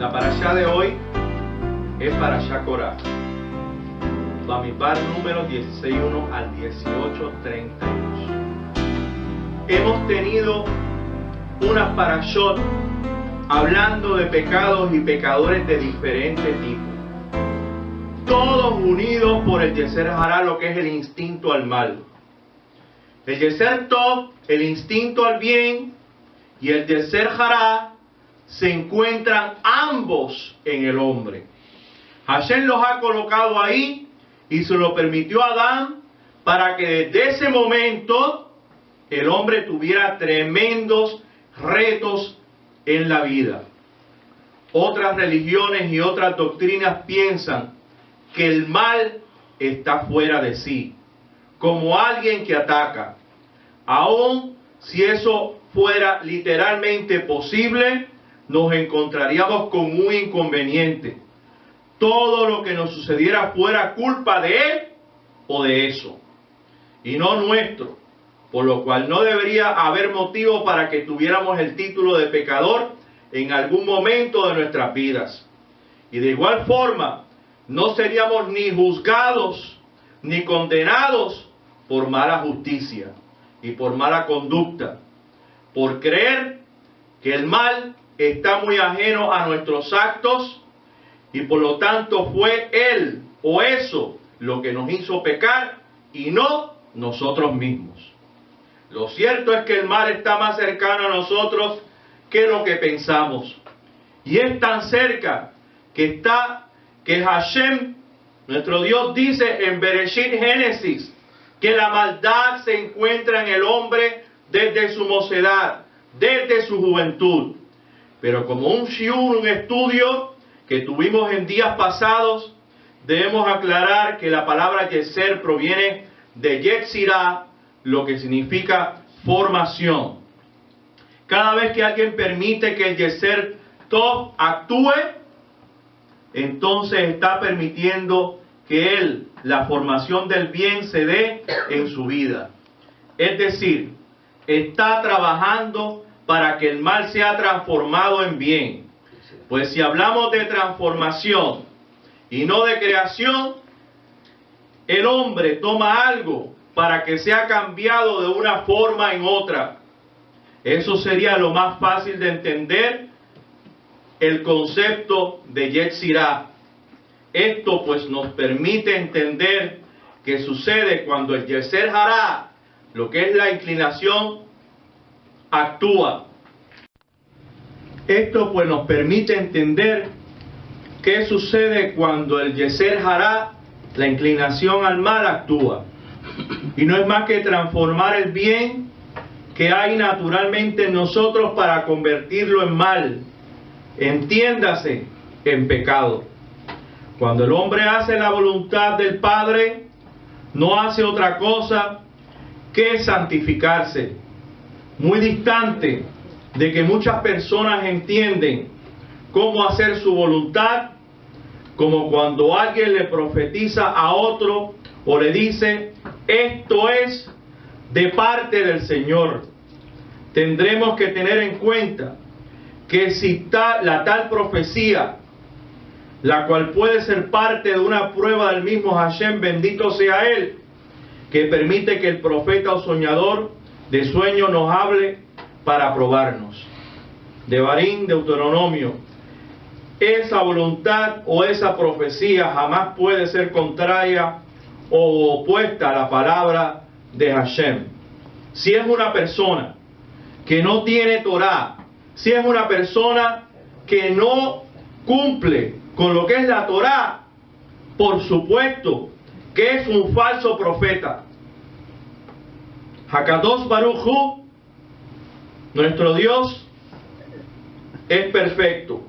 La parashá de hoy es parashá Korah. Bamidbar número 16:1 al 18:32. Hemos tenido unas parashot hablando de pecados y pecadores de diferentes tipos, todos unidos por el Yeser Hará, lo que es el instinto al mal. El Yeser Tov, el instinto al bien, y el Yeser Hará se encuentran ambos en el hombre. Hashem los ha colocado ahí y se lo permitió a Adán para que desde ese momento el hombre tuviera tremendos retos en la vida. Otras religiones y otras doctrinas piensan que el mal está fuera de sí, como alguien que ataca. Aún si eso fuera literalmente posible, nos encontraríamos con un inconveniente. Todo lo que nos sucediera fuera culpa de él o de eso, y no nuestro, por lo cual no debería haber motivo para que tuviéramos el título de pecador en algún momento de nuestras vidas. Y de igual forma, no seríamos ni juzgados ni condenados por mala justicia y por mala conducta, por creer que el mal está muy ajeno a nuestros actos y por lo tanto fue él o eso lo que nos hizo pecar y no nosotros mismos. Lo cierto es que el mal está más cercano a nosotros que lo que pensamos, y es tan cerca que Hashem, nuestro Dios, dice en Bereshit Génesis que la maldad se encuentra en el hombre desde su mocedad, desde su juventud. Pero como un shiur, un estudio que tuvimos en días pasados, debemos aclarar que la palabra Yeser proviene de Yetzirah, lo que significa formación. Cada vez que alguien permite que el Yeser Tov actúe, entonces está permitiendo que la formación del bien se dé en su vida. Es decir, está trabajando para que el mal sea transformado en bien. Pues si hablamos de transformación y no de creación, el hombre toma algo para que sea cambiado de una forma en otra. Eso sería lo más fácil de entender el concepto de Yetzirah. Esto pues nos permite entender qué sucede cuando el Yeser Hará, lo que es la inclinación, actúa. Esto pues nos permite entender qué sucede cuando el Yeser Hará, la inclinación al mal, actúa. Y no es más que transformar el bien que hay naturalmente en nosotros para convertirlo en mal, entiéndase, en pecado. Cuando el hombre hace la voluntad del Padre, no hace otra cosa que santificarse, muy distante de que muchas personas entienden cómo hacer su voluntad, como cuando alguien le profetiza a otro o le dice: esto es de parte del Señor. Tendremos que tener en cuenta que si la tal profecía, la cual puede ser parte de una prueba del mismo Hashem, bendito sea Él, que permite que el profeta o soñador de sueño nos hable para probarnos. Devarim, Deuteronomio. Esa voluntad o esa profecía jamás puede ser contraria o opuesta a la palabra de Hashem. Si es una persona que no tiene Torah, si es una persona que no cumple con lo que es la Torah, por supuesto que es un falso profeta. Hakadosh Baruj Hu, nuestro Dios, es perfecto,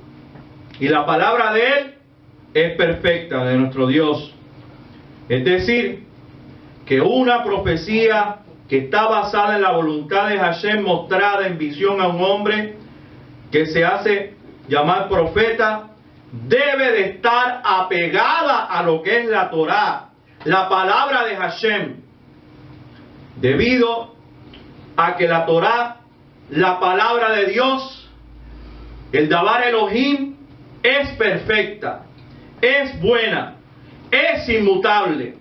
y la palabra de Él es perfecta, de nuestro Dios. Es decir, que una profecía que está basada en la voluntad de Hashem mostrada en visión a un hombre que se hace llamar profeta, debe de estar apegada a lo que es la Torah, la palabra de Hashem, debido a que la Torah, la palabra de Dios, el Dabar Elohim, es perfecta, es buena, es inmutable,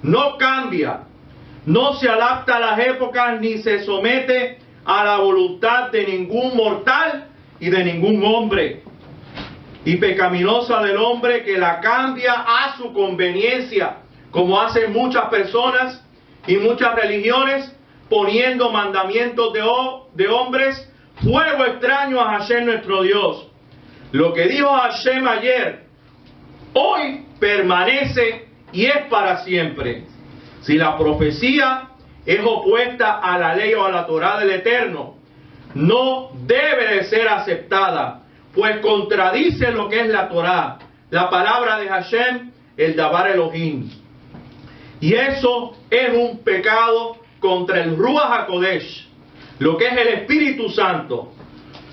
no cambia, no se adapta a las épocas ni se somete a la voluntad de ningún mortal y de ningún hombre. Y pecaminosa del hombre que la cambia a su conveniencia, como hacen muchas personas y muchas religiones, poniendo mandamientos de hombres, fuego extraño a Hashem nuestro Dios. Lo que dijo Hashem ayer, hoy permanece y es para siempre. Si la profecía es opuesta a la ley o a la Torá del Eterno, no debe de ser aceptada, pues contradice lo que es la Torá, la palabra de Hashem, el Dabar Elohim. Y eso es un pecado contra el Ruach HaKodesh, lo que es el Espíritu Santo,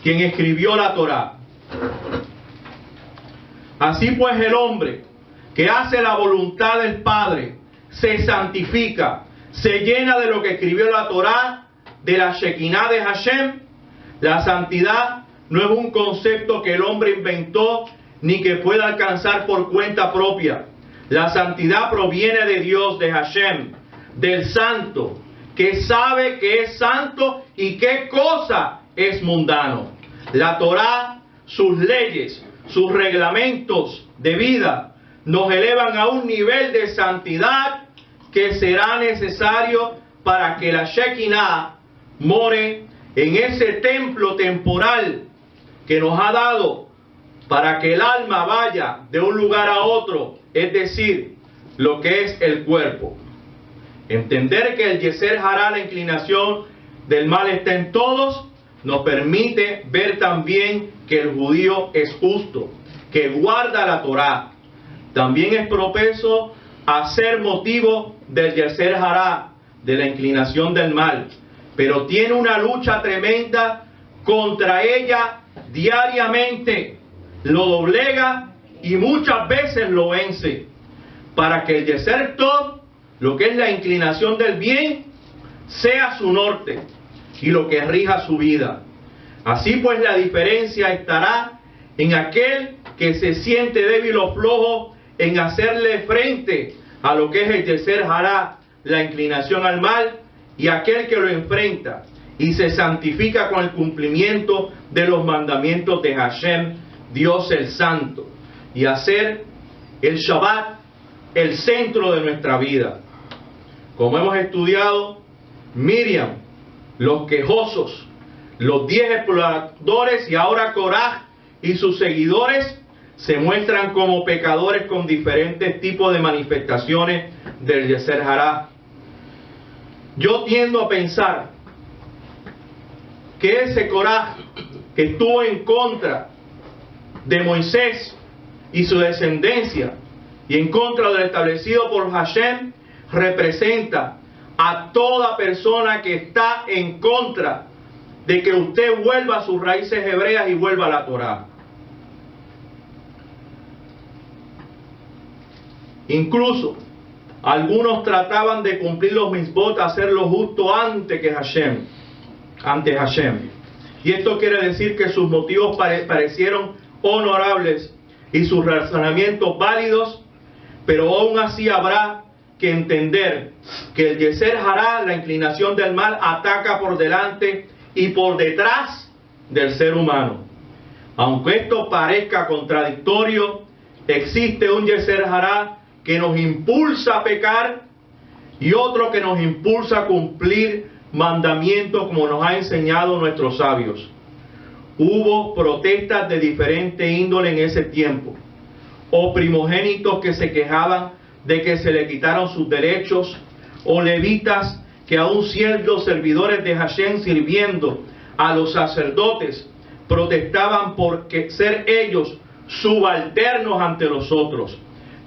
quien escribió la Torá. Así pues, el hombre que hace la voluntad del Padre se santifica, se llena de lo que escribió la Torá, de la Shekinah de Hashem. La santidad no es un concepto que el hombre inventó ni que pueda alcanzar por cuenta propia. La santidad proviene de Dios, de Hashem, del Santo, que sabe que es santo y qué cosa es mundano. La Torá, sus leyes, sus reglamentos de vida nos elevan a un nivel de santidad que será necesario para que la Shekinah more en ese templo temporal que nos ha dado para que el alma vaya de un lugar a otro, es decir, lo que es el cuerpo. Entender que el Yeser Hará, la inclinación del mal, está en todos, nos permite ver también que el judío es justo, que guarda la Torá. También es propenso a ser motivo del Yeser Hará, de la inclinación del mal, pero tiene una lucha tremenda contra ella diariamente, lo doblega y muchas veces lo vence, para que el Yeser Tov, lo que es la inclinación del bien, sea su norte y lo que rija su vida. Así pues, la diferencia estará en aquel que se siente débil o flojo en hacerle frente a lo que es el Yeser Hará, la inclinación al mal, y aquel que lo enfrenta y se santifica con el cumplimiento de los mandamientos de Hashem, Dios el Santo, y hacer el Shabbat el centro de nuestra vida. Como hemos estudiado, Miriam, los quejosos, los 10 exploradores y ahora Korah y sus seguidores se muestran como pecadores con diferentes tipos de manifestaciones del Yeser Hará. Yo tiendo a pensar que ese Korah que estuvo en contra de Moisés y su descendencia y en contra de lo establecido por Hashem, representa a toda persona que está en contra de que usted vuelva a sus raíces hebreas y vuelva a la Torá. Incluso algunos trataban de cumplir los mitzvot, hacerlo justo ante Hashem. Y esto quiere decir que sus motivos parecieron honorables y sus razonamientos válidos, pero aún así habrá que entender que el Yeser Hará, la inclinación del mal, ataca por delante y por detrás del ser humano. Aunque esto parezca contradictorio, existe un Yeser Hará que nos impulsa a pecar y otro que nos impulsa a cumplir mandamientos como nos ha enseñado nuestros sabios. Hubo protestas de diferente índole en ese tiempo, o primogénitos que se quejaban de que se le quitaron sus derechos, o levitas que aún siendo servidores de Hashem, sirviendo a los sacerdotes, protestaban por ser ellos subalternos ante los otros,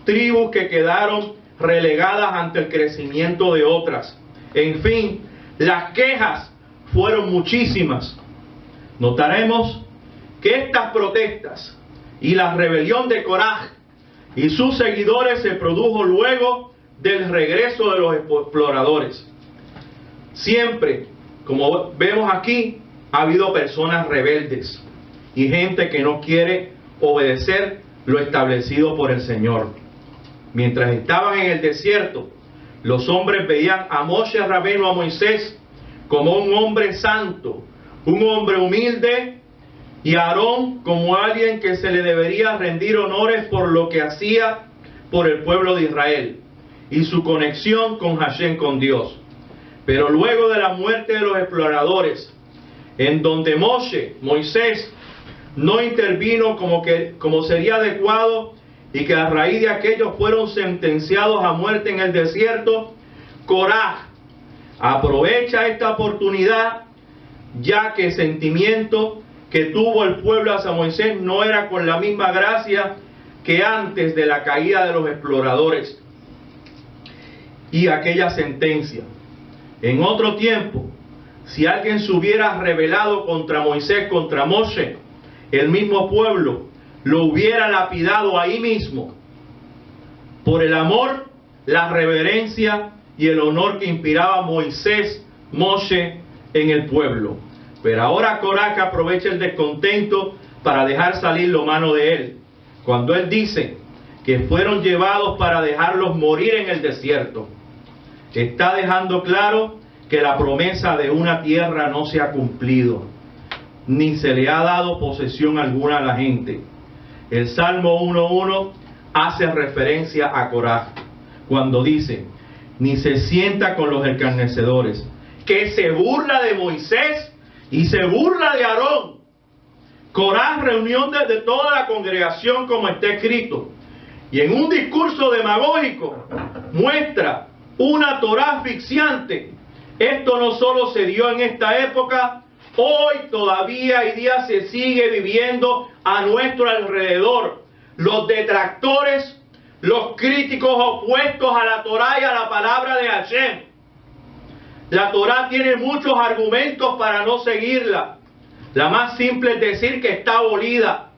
tribus que quedaron relegadas ante el crecimiento de otras. En fin, las quejas fueron muchísimas. Notaremos que estas protestas y la rebelión de Korah y sus seguidores se produjo luego del regreso de los exploradores. Siempre, como vemos aquí, ha habido personas rebeldes y gente que no quiere obedecer lo establecido por el Señor. Mientras estaban en el desierto, los hombres veían a Moshe Rabbeinu, a Moisés, como un hombre santo, un hombre humilde, y a Aarón como alguien que se le debería rendir honores por lo que hacía por el pueblo de Israel y su conexión con Hashem, con Dios. Pero luego de la muerte de los exploradores, en donde Moisés no intervino como sería adecuado, y que a raíz de aquello fueron sentenciados a muerte en el desierto, Coraj aprovecha esta oportunidad, ya que el sentimiento que tuvo el pueblo hacia Moisés no era con la misma gracia que antes de la caída de los exploradores y aquella sentencia. En otro tiempo, si alguien se hubiera rebelado contra Moisés, contra Moshe, el mismo pueblo lo hubiera lapidado ahí mismo, por el amor, la reverencia y el honor que inspiraba Moisés, Moshe en el pueblo. Pero ahora Coraj aprovecha el descontento para dejar salir lo malo de él, cuando él dice que fueron llevados para dejarlos morir en el desierto. Está dejando claro que la promesa de una tierra no se ha cumplido, ni se le ha dado posesión alguna a la gente. El Salmo 1:1 hace referencia a Coraj, cuando dice: ni se sienta con los escarnecedores, que se burla de Moisés y se burla de Aarón. Coraj, reunión de toda la congregación, como está escrito, y en un discurso demagógico muestra una Torá asfixiante. Esto no solo se dio en esta época, hoy todavía hay días se sigue viviendo a nuestro alrededor. Los detractores, los críticos opuestos a la Torá y a la palabra de Hashem. La Torá tiene muchos argumentos para no seguirla. La más simple es decir que está abolida,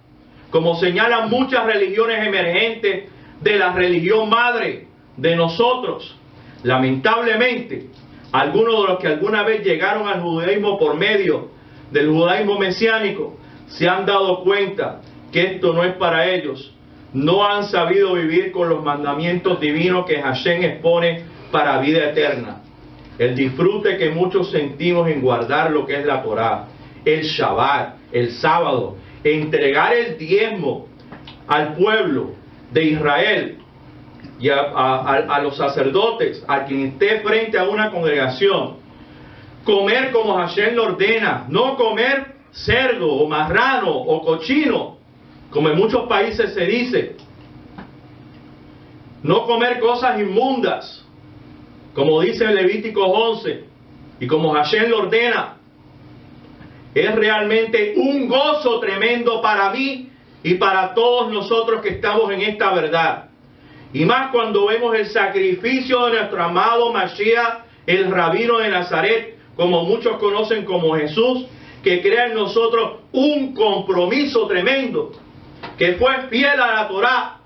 como señalan muchas religiones emergentes de la religión madre de nosotros. Lamentablemente, algunos de los que alguna vez llegaron al judaísmo por medio del judaísmo mesiánico se han dado cuenta que esto no es para ellos. No han sabido vivir con los mandamientos divinos que Hashem expone para vida eterna. El disfrute que muchos sentimos en guardar lo que es la Torá, el Shabbat, el sábado, entregar el diezmo al pueblo de Israel y a los sacerdotes, a quien esté frente a una congregación, comer como Hashem lo ordena, no comer cerdo o marrano o cochino, como en muchos países se dice, no comer cosas inmundas, como dice Levítico 11, y como Hashem lo ordena. Es realmente un gozo tremendo para mí y para todos nosotros que estamos en esta verdad. Y más cuando vemos el sacrificio de nuestro amado Mashiach, el Rabino de Nazaret, como muchos conocen como Jesús, que crea en nosotros un compromiso tremendo, que fue fiel a la Torá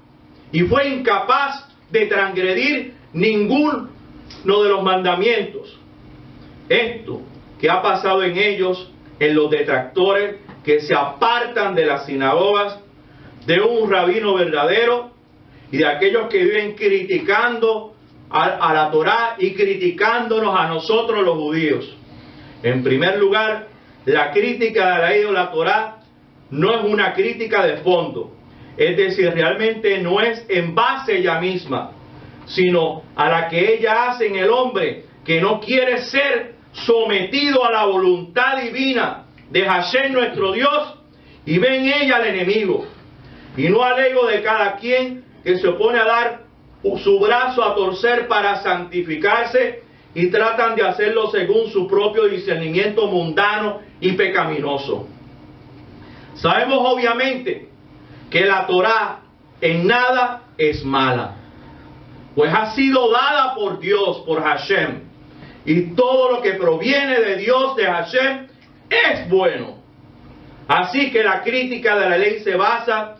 y fue incapaz de transgredir ninguno de los mandamientos. Esto que ha pasado en ellos, en los detractores que se apartan de las sinagogas, de un rabino verdadero y de aquellos que viven criticando a la Torá y criticándonos a nosotros los judíos. En primer lugar, la crítica de la ley de la Torá no es una crítica de fondo, es decir, realmente no es en base ella misma, sino a la que ella hace en el hombre, que no quiere ser sometido a la voluntad divina de Hashem nuestro Dios, y ve en ella al enemigo, y no al ego de cada quien que se opone a dar su brazo a torcer para santificarse, y tratan de hacerlo según su propio discernimiento mundano y pecaminoso. Sabemos obviamente que la Torá en nada es mala, pues ha sido dada por Dios, por Hashem, y todo lo que proviene de Dios, de Hashem, es bueno. Así que la crítica de la ley se basa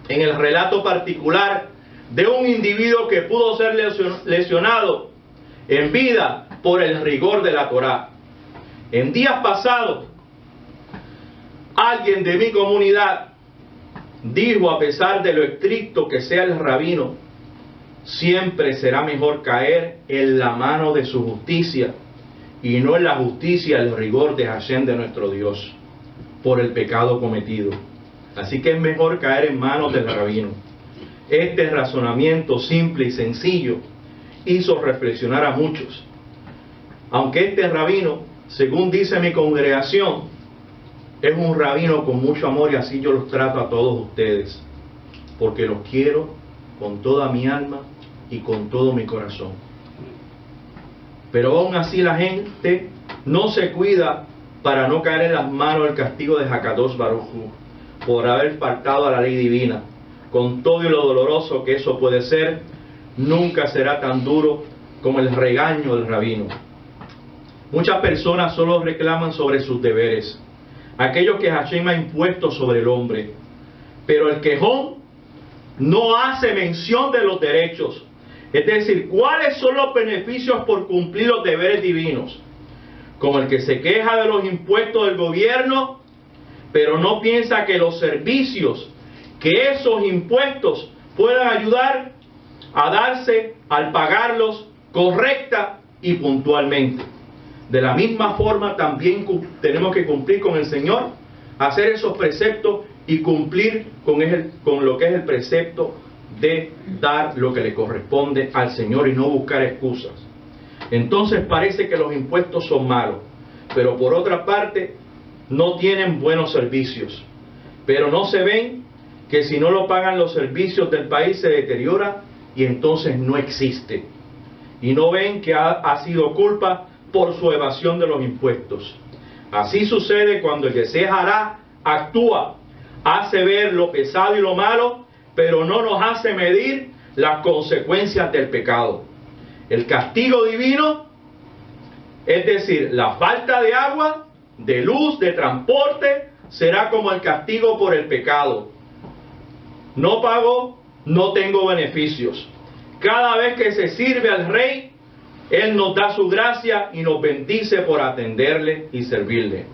en el relato particular de un individuo que pudo ser lesionado en vida por el rigor de la Torá. En días pasados, alguien de mi comunidad dijo: a pesar de lo estricto que sea el rabino, siempre será mejor caer en la mano de su justicia y no en la justicia, el rigor de Hashem, de nuestro Dios, por el pecado cometido. Así que es mejor caer en manos del rabino. Este razonamiento simple y sencillo hizo reflexionar a muchos. Aunque este rabino, según dice mi congregación, es un rabino con mucho amor, y así yo los trato a todos ustedes, porque los quiero con toda mi alma y con todo mi corazón. Pero aún así la gente no se cuida para no caer en las manos del castigo de Hakadosh Baruj Hu por haber faltado a la ley divina. Con todo y lo doloroso que eso puede ser, nunca será tan duro como el regaño del rabino. Muchas personas solo reclaman sobre sus deberes, aquellos que Hashem ha impuesto sobre el hombre, pero el quejón no hace mención de los derechos. Es decir, ¿cuáles son los beneficios por cumplir los deberes divinos? Como el que se queja de los impuestos del gobierno, pero no piensa que los servicios, que esos impuestos puedan ayudar a darse al pagarlos correcta y puntualmente. De la misma forma también tenemos que cumplir con el Señor, hacer esos preceptos y cumplir con lo que es el precepto de dar lo que le corresponde al Señor y no buscar excusas. Entonces parece que los impuestos son malos, pero por otra parte no tienen buenos servicios. Pero no se ven que si no lo pagan los servicios del país se deteriora y entonces no existe. Y no ven que ha sido culpa por su evasión de los impuestos. Así sucede cuando el Yetzer Hará actúa, hace ver lo pesado y lo malo, pero no nos hace medir las consecuencias del pecado. El castigo divino, es decir, la falta de agua, de luz, de transporte, será como el castigo por el pecado. No pago, no tengo beneficios. Cada vez que se sirve al rey, Él nos da su gracia y nos bendice por atenderle y servirle.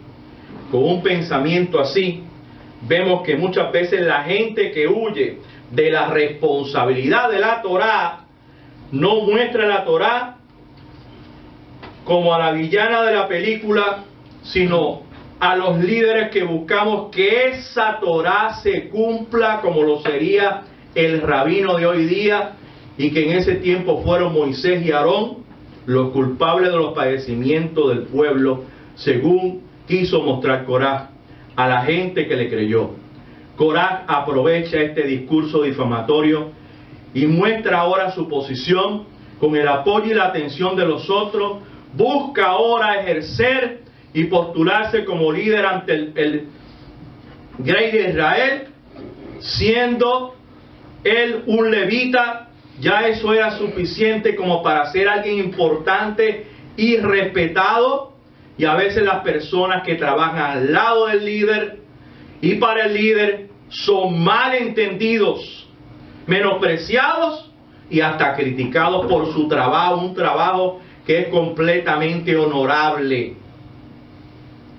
Con un pensamiento así, vemos que muchas veces la gente que huye de la responsabilidad de la Torá, no muestra la Torá como a la villana de la película, sino a los líderes que buscamos que esa Torá se cumpla como lo sería el rabino de hoy día, y que en ese tiempo fueron Moisés y Aarón los culpables de los padecimientos del pueblo, según quiso mostrar Coraj a la gente que le creyó. Coraj aprovecha este discurso difamatorio y muestra ahora su posición con el apoyo y la atención de los otros. Busca ahora ejercer y postularse como líder ante el rey de Israel, siendo él un levita. Ya eso era suficiente como para ser alguien importante y respetado. Y a veces las personas que trabajan al lado del líder y para el líder son malentendidos, menospreciados y hasta criticados por su trabajo, un trabajo que es completamente honorable.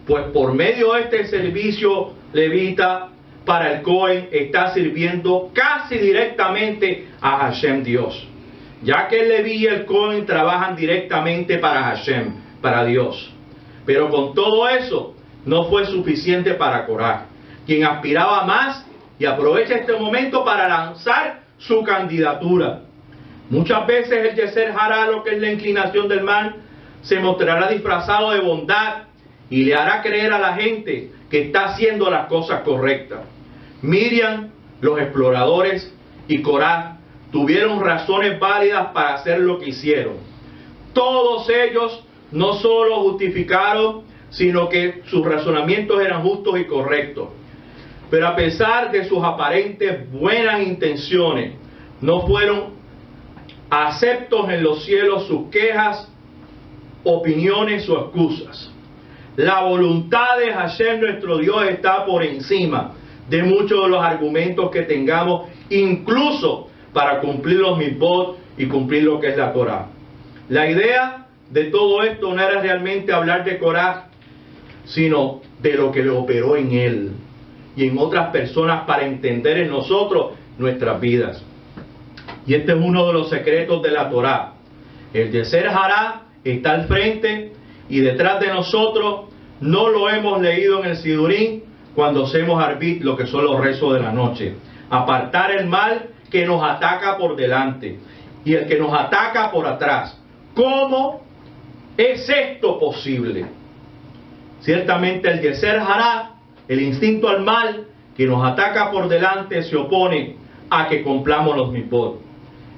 Pues por medio de este servicio levita para el Cohen está sirviendo casi directamente a Hashem Dios, ya que el Leví y el Cohen trabajan directamente para Hashem, para Dios. Pero con todo eso no fue suficiente para Coraj, quien aspiraba más y aprovecha este momento para lanzar su candidatura. Muchas veces el Yetzer Hará, lo que es la inclinación del mal, se mostrará disfrazado de bondad y le hará creer a la gente que está haciendo las cosas correctas. Miriam, los exploradores y Coraj tuvieron razones válidas para hacer lo que hicieron. Todos ellos no solo justificaron, sino que sus razonamientos eran justos y correctos. Pero a pesar de sus aparentes buenas intenciones, no fueron aceptos en los cielos sus quejas, opiniones o excusas. La voluntad de Hashem nuestro Dios está por encima de muchos de los argumentos que tengamos, incluso para cumplir los mitzvot y cumplir lo que es la Torá. La idea de todo esto no era realmente hablar de Coraj, sino de lo que le operó en él. y en otras personas para entender en nosotros nuestras vidas. Y este es uno de los secretos de la Torá. El Yeser Hará está al frente y detrás de nosotros. No lo hemos leído en el Sidurín cuando hacemos Arbit, lo que son los rezos de la noche. Apartar el mal que nos ataca por delante y el que nos ataca por atrás. ¿Cómo es esto posible? Ciertamente el Yeser Hará, el instinto al mal que nos ataca por delante, se opone a que cumplamos los mitzvot.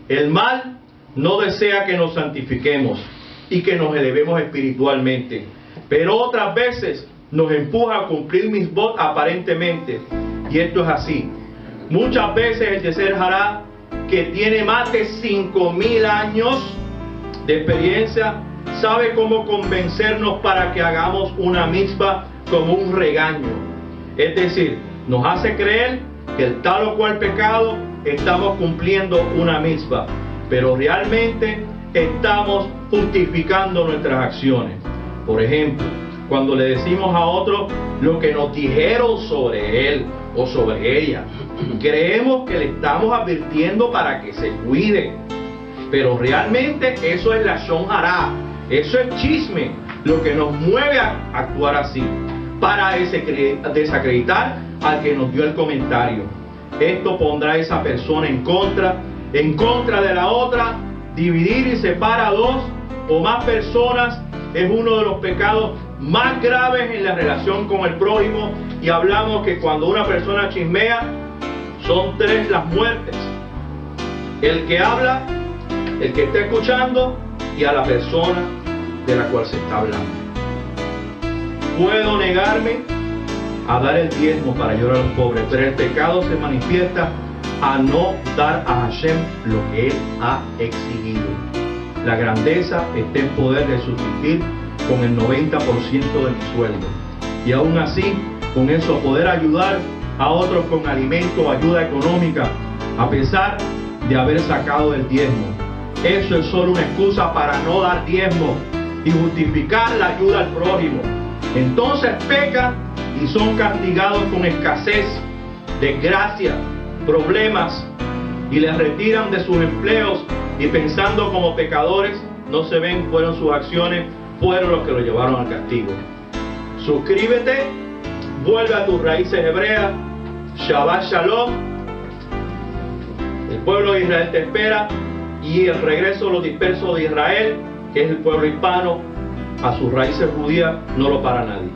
El mal no desea que nos santifiquemos y que nos elevemos espiritualmente, pero otras veces nos empuja a cumplir mitzvot aparentemente, y esto es así. Muchas veces el Yeser Hará, que tiene más de 5.000 años de experiencia, sabe cómo convencernos para que hagamos una mitzvah como un regaño. Es decir, nos hace creer que el tal o cual pecado estamos cumpliendo una mitzvah, pero realmente estamos justificando nuestras acciones. Por ejemplo, cuando le decimos a otro lo que nos dijeron sobre él o sobre ella, creemos que le estamos advirtiendo para que se cuide, pero realmente eso es lashon hará, eso es chisme, lo que nos mueve a actuar así, para desacreditar al que nos dio el comentario. Esto pondrá a esa persona en contra de la otra. Dividir y separar a dos o más personas es uno de los pecados más graves en la relación con el prójimo, y hablamos que cuando una persona chismea son 3 las muertes: el que habla, el que está escuchando y a la persona de la cual se está hablando. Puedo negarme a dar el diezmo para ayudar a los pobres, pero el pecado se manifiesta a no dar a Hashem lo que Él ha exigido. La grandeza está en poder de subsistir con el 90% de mi sueldo, y aún así con eso poder ayudar a otros con alimento o ayuda económica, a pesar de haber sacado el diezmo. Eso es solo una excusa para no dar diezmo y justificar la ayuda al prójimo. Entonces pecan y son castigados con escasez, desgracia, problemas, y les retiran de sus empleos, y pensando como pecadores no se ven, fueron sus acciones, fueron los que lo llevaron al castigo. Suscríbete, vuelve a tus raíces hebreas. Shabbat Shalom. El pueblo de Israel te espera, y el regreso de los dispersos de Israel, que es el pueblo hispano, a sus raíces judías, no lo para nadie.